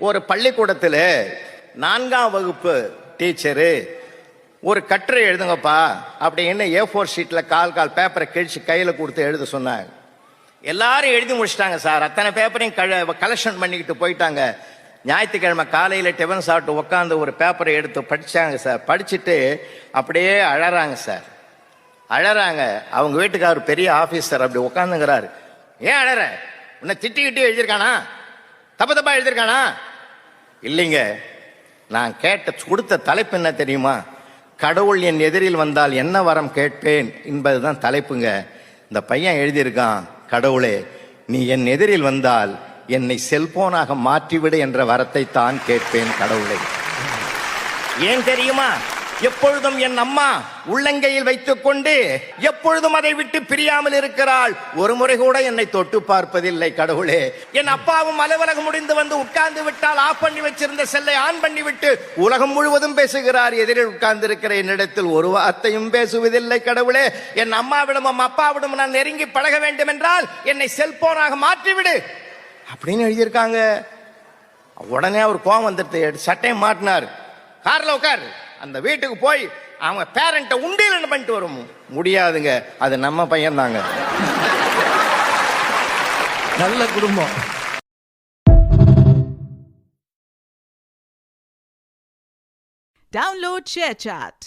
ஒரு பள்ளிக்கூடத்தில் 4ஆம் வகுப்பு டீச்சரு ஒரு கட்டுரை எழுதுங்கப்பா அப்படின்னு A4 ஷீட்டில் கால் பேப்பரை கிழிச்சு கையில் கொடுத்து எழுத சொன்னாங்க. எல்லாரும் எழுதி முடிச்சிட்டாங்க சார். அத்தனை பேப்பரையும் கலெக்ஷன் பண்ணிக்கிட்டு போயிட்டாங்க. ஞாயிற்றுக்கிழமை காலையில் டிஃபன் சாப்பிட்டு உட்காந்து ஒரு பேப்பரை எடுத்து படித்தாங்க சார். படிச்சுட்டு அப்படியே அழறாங்க சார். அழறாங்க. அவங்க வீட்டுக்காரர் பெரிய ஆஃபீஸர் அப்படி உட்காந்துங்கிறாரு. ஏன் அழற? உன்னை திட்டிக்கிட்டு எழுதியிருக்கானா? தப்பா எழுதியிருக்கானா? இல்லைங்க, நான் கொடுத்த தலைப்பு என்ன தெரியுமா? கடவுள் என் எதிரில் வந்தால் என்ன வரம் கேட்பேன் என்பதுதான் தலைப்புங்க. இந்த பையன் எழுதியிருக்கான், கடவுளே நீ என் எதிரில் வந்தால் என்னை செல்போனாக மாற்றிவிடு என்ற வரத்தை தான் கேட்பேன் கடவுளே. ஏன் தெரியுமா? எப்பொழுதும் என் அம்மா உள்ளங்கையில் வைத்துக் கொண்டு எப்பொழுதும் அதை விட்டு பிரியாமல் இருக்கிறாள். ஒரு முறை கூட என்னை தொட்டு பார்ப்பதில்லை கடவுளே. என் அப்பாவும் அலுவலகம் முடிந்து வந்து உட்கார்ந்து விட்டால் ஆஃப் பண்ணி வச்சிருந்த செல்லை ஆன் பண்ணி விட்டு உலகம் முழுவதும் பேசுகிறார். எதிரில் உட்கார்ந்து இருக்கிற என்னிடத்தில் ஒரு வார்த்தையும் பேசுவதில்லை கடவுளே. என் அம்மாவிடமும் அப்பாவிடமும் நான் நெருங்கி பழக வேண்டும் என்றால் என்னை செல்போனாக மாற்றிவிடு அப்படின்னு எழுதியிருக்காங்க. உடனே அவர் கோவம் வந்துட்டு சட்டையை மாட்டினார். கார்ல உட்கார், அந்த வீட்டுக்கு போய் அவங்க பேரண்ட்டை உண்டியல் என்ன பண்ணிட்டு வரும். முடியாதுங்க, அது நம்ம பையன் தாங்க. நல்ல குடும்பம். Download ShareChat.